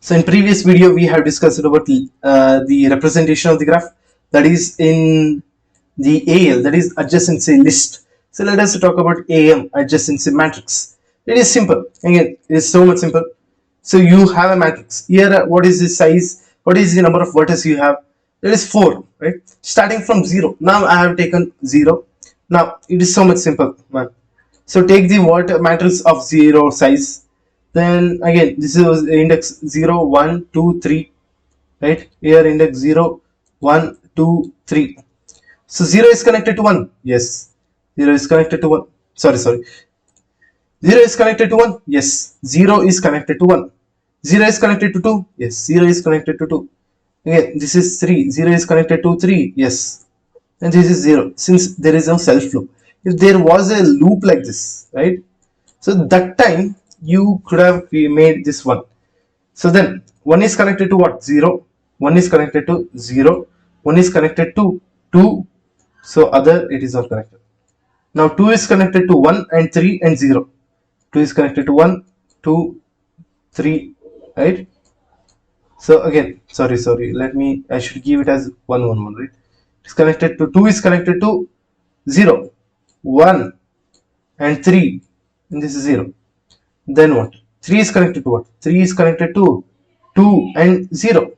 So in previous video we have discussed about the representation of the graph, that is in the AL, that is adjacency list. So let us talk about AM, adjacency matrix. It is simple. Again, it is so much simple. So you have a matrix here. What is the size? What is the number of vertices you have? That is 4, right? Starting from 0. Now I have taken 0. Now it is so much simple, man. So take the matrix of 0 size. Then again, this is index 0, 1, 2, 3, right? Here index 0, 1, 2, 3. So 0 is connected to 1. Yes. 0 is connected to 1. Sorry. 0 is connected to 1. Yes. 0 is connected to 1. 0 is connected to 2. Yes. 0 is connected to 2. Again, this is 3. 0 is connected to 3. Yes. And this is 0. Since there is no self loop. If there was a loop like this, right? So that time you could have made this 1. So then 1 is connected to what? 0. 1 is connected to 0. 1 is connected to 2. So other it is not connected. Now 2 is connected to 1 and 3 and 0. 2 is connected to 1, 2, 3, right? So again, sorry. I should give it as 1, 1, 1, right? It's connected to 2 is connected to 0, 1 and 3, and this is 0. Then what? 3 is connected to what? 3 is connected to 2 and 0.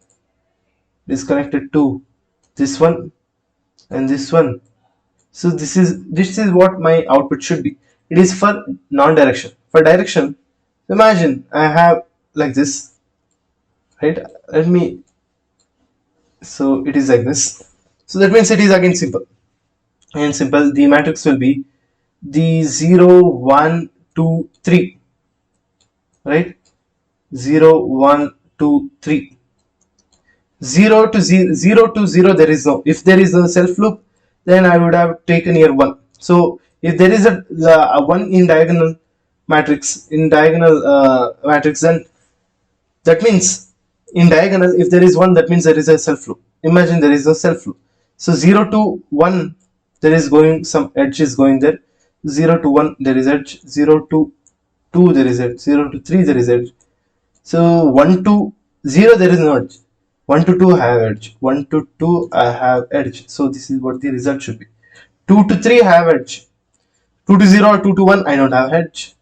It is connected to this one and this one. So this is what my output should be. It is for non-direction. For direction, imagine I have like this, right? So it is like this. So that means it is again simple. And simple, the matrix will be the 0, 1, 2, 3, right? 0, 1, 2, 3. 0 to 0, 0 to 0, there is no. If there is no self loop, then I would have taken here 1. So if there is a 1 in diagonal matrix, then that means in diagonal, if there is 1, that means there is a self loop. Imagine there is no self loop. So 0 to 1, there is going, some edge is going there. 0 to 1, there is edge. 0 to 2, there is edge. 0 to 3, there is edge. So 1 to 0, there is no edge. 1 to 2, I have edge. 1 to 2, I have edge. So this is what the result should be. 2 to 3, I have edge. 2 to 0 or 2 to 1, I don't have edge.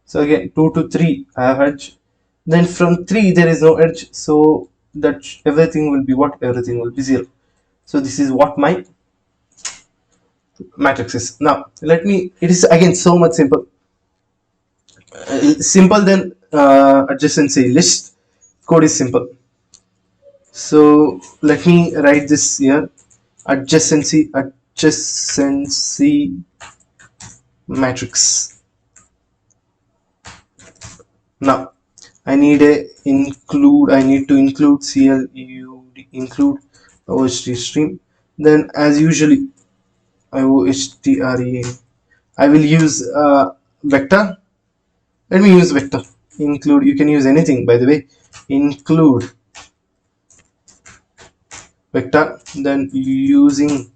So again, 2 to 3, I have edge. Then from 3, there is no edge. So that everything will be what? Everything will be 0. So this is what my matrix is. Now, it is again so much simple. Simple than adjacency list. Code is simple. So let me write this here. Adjacency matrix. Now I need to include CLUD include OHT stream. Then as usually IOHTREA, I will use vector. Let me use vector. Include, you can use anything by the way. Include vector, then using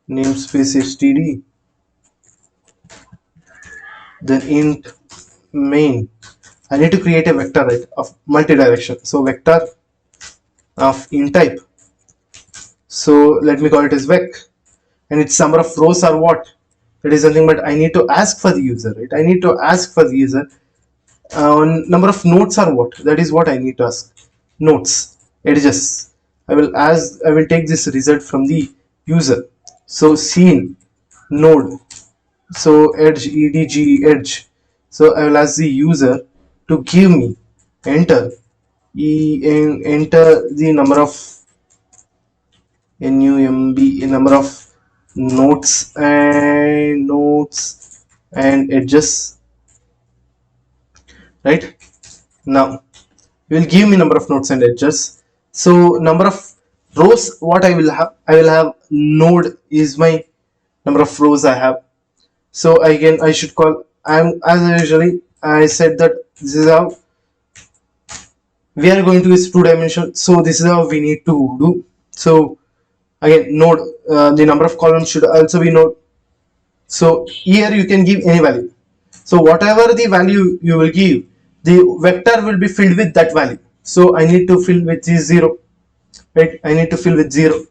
namespace std, then int main. I need to create a vector, right, of multi-direction. So vector of int type. So let me call it as vec, and its number of rows are what? That is something, but I need to ask for the user, right? I need to ask for the user. Number of nodes are what? That is what I need to ask. Nodes, edges. I will take this result from the user. So scene node. So edge, edge. So I will ask the user to give me enter the number of number of nodes and edges, right? Now you will give me number of nodes and edges. So number of rows, what I will have node is my number of rows I have. So again, I should call, as usually I said that this is how we are going to use 2-dimensional. So this is how we need to do. So again, node, the number of columns should also be node. So here you can give any value. So whatever the value you will give, the vector will be filled with that value. So I need to fill with the 0, right? I need to fill with 0.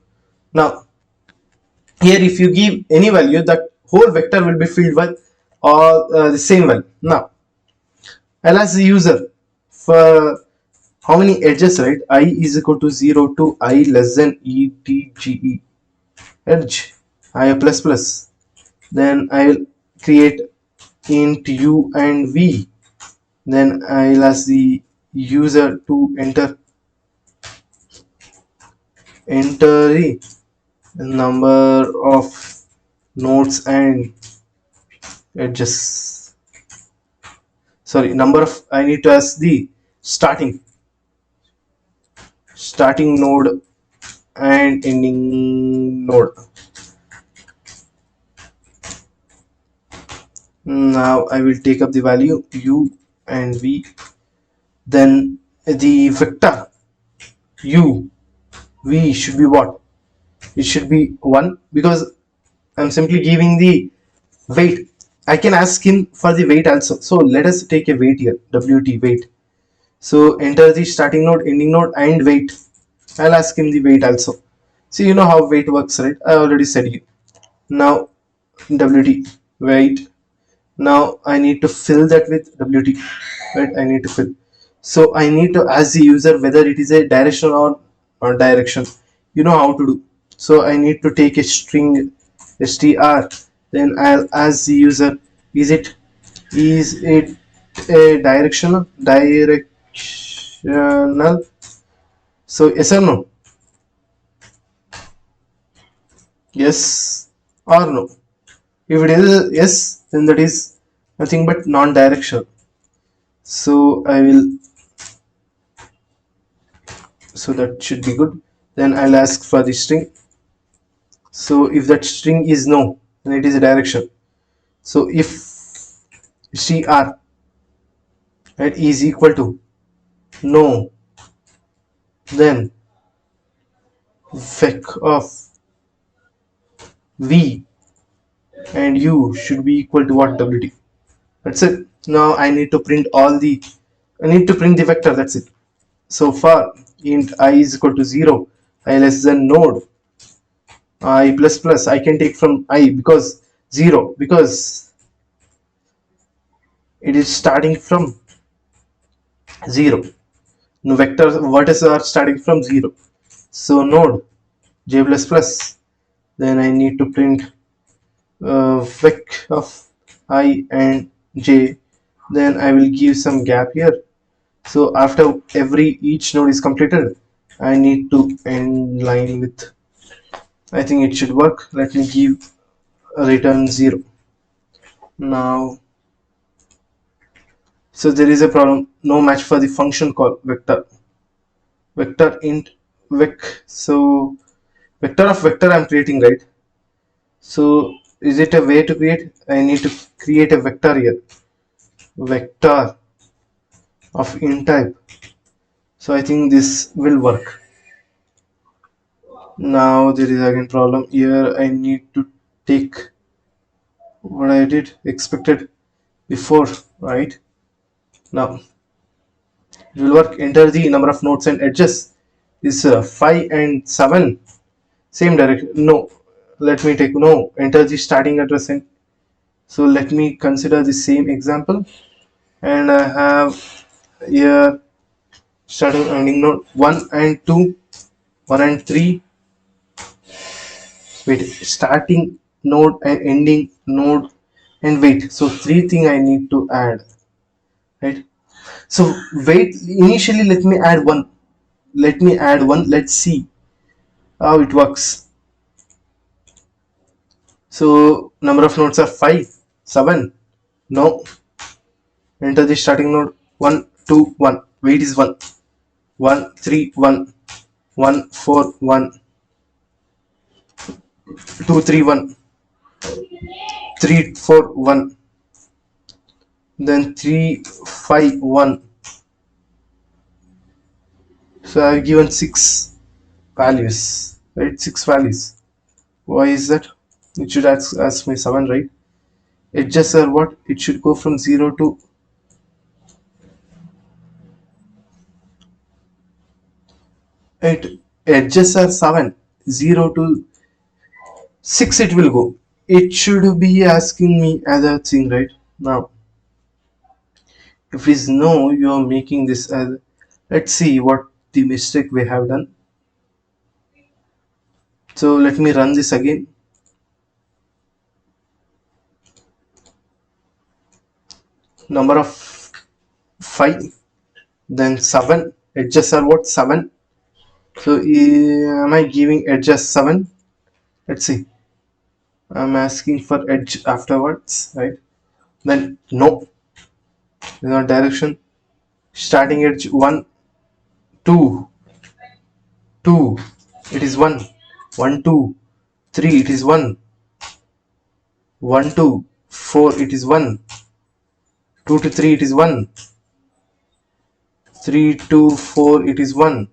Now here if you give any value, that whole vector will be filled with all the same value. Now I'll ask the user for how many edges, right? I is equal to 0 to I less than ETGE, edge I plus plus. Then I'll create int u and v. Then I'll ask the user to enter the number of nodes and edges. Sorry, number of, I need to ask the starting node and ending node. Now I will take up the value u and v. Then the vector u v should be what? It should be 1, because I'm simply giving the weight. I can ask him for the weight also. So let us take a weight here, wt weight. So enter the starting node, ending node and weight. I'll ask him the weight also. So you know how weight works, right? I already said you. Now wt weight. Now I need to fill that with wt, right? I need to fill. So I need to ask the user whether it is a direction or direction. You know how to do. So I need to take a string str. Then I'll ask the user, is it a directional? So yes or no? Yes or no? If it is yes, then that is nothing but non-directional. So I will, so that should be good. Then I'll ask for the string. So if that string is no, then it is a direction. So if str, right, is equal to no, then vec of v and u should be equal to what? Wt. That's it. Now I need to print I need to print the vector. That's it. So for int I is equal to 0, I less than node I plus plus, I can take from I because 0, because it is starting from 0. No, vectors vertices are starting from 0. So node j plus plus. Then I need to print vec of I and j. Then I will give some gap here. So after each node is completed, I need to end line with, I think it should work. Let me give a return 0. Now, so there is a problem, no match for the function call vector int vec. So vector of vector I'm creating, right? So is it a way to create? I need to create a vector here, vector of int type. So I think this will work. Now there is again problem here. I need to take what I did expected before, right? Now it will work. Enter the number of nodes and edges is 5 and 7, same direction. No, let me take no, enter the starting address. And so let me consider the same example, and I have here starting ending node 1 and 2, 1 and 3. Wait, starting node and ending node and wait. So 3 thing I need to add, right? So wait, initially let me add 1. Let's see how it works. So number of nodes are 5, 7. No. Enter the starting node 1, 2, 1. Weight is 1. 1, 3, 1. 1, 4, 1. 2, 3, 1. 3, 4, 1. Then 3, 5, 1. So I've given 6 values, right? 6 values. Why is that? It should ask me 7, right? Edges are what? It should go from 0 to It edges are 7, 0 to 6 it will go. It should be asking me other thing, right? Now, if it is no, you are making this as, let's see what the mistake we have done. So let me run this again. Number of 5, then 7. Edges are what? 7. So am I giving edges 7? Let's see. I'm asking for edge afterwards, right? Then no, there's no direction. Starting edge 1, 2, 2. It is 1, 1, 2, 3. It is 1, 1, 2, 4. It is 1, 2 to 3. It is 1, 3 to 4. It is 1,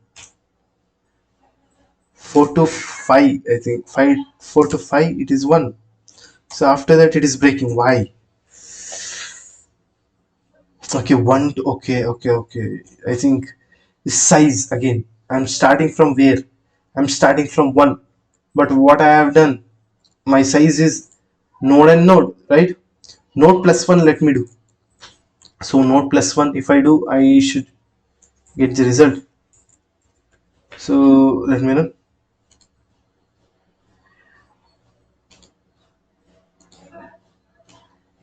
4 to 5. I think 5, 4 to 5. It is 1. So after that it is breaking. Why? Okay, 1 to, okay. I think the size again. I'm starting from where? I'm starting from 1. But what I have done, my size is node and node, right? Node plus 1, let me do. So node plus 1, if I do, I should get the result. So let me run.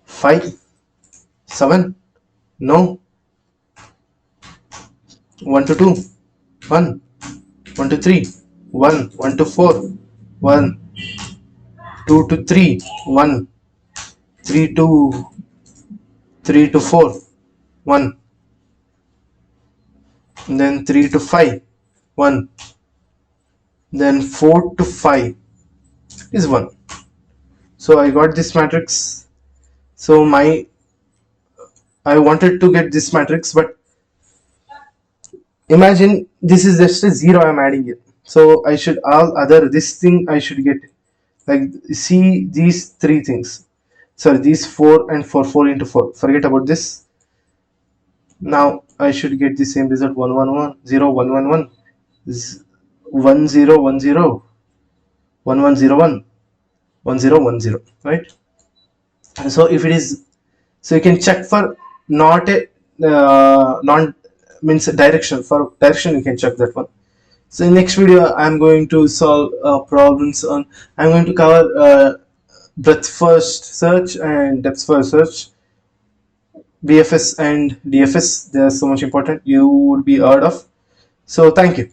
5, 7, no. 1 to 2, 1, 1 to 3, 1, 1 to 4, 1, 2 to 3, 1, 3 to 4, 1, then 3 to 5, 1, then 4 to 5 is 1. So I got this matrix. So I wanted to get this matrix, but imagine this is just a 0 I'm adding it. So I should all other this thing I should get, like, see these 3 things. Sorry, these 4 and 4, 4 into 4. Forget about this. Now I should get the same result: 1, 1, 1, 0, 1, 1, 1, 1, 0, 1, 0, 1, 1, 0, 1, 1, 0, 1, 0, right? So if it is, so you can check for not a non means direction. For direction you can check that one. So in next video I'm going to solve problems on, I'm going to cover breadth first search and depth first search, BFS and DFS. They are so much important, you would be heard of. So thank you.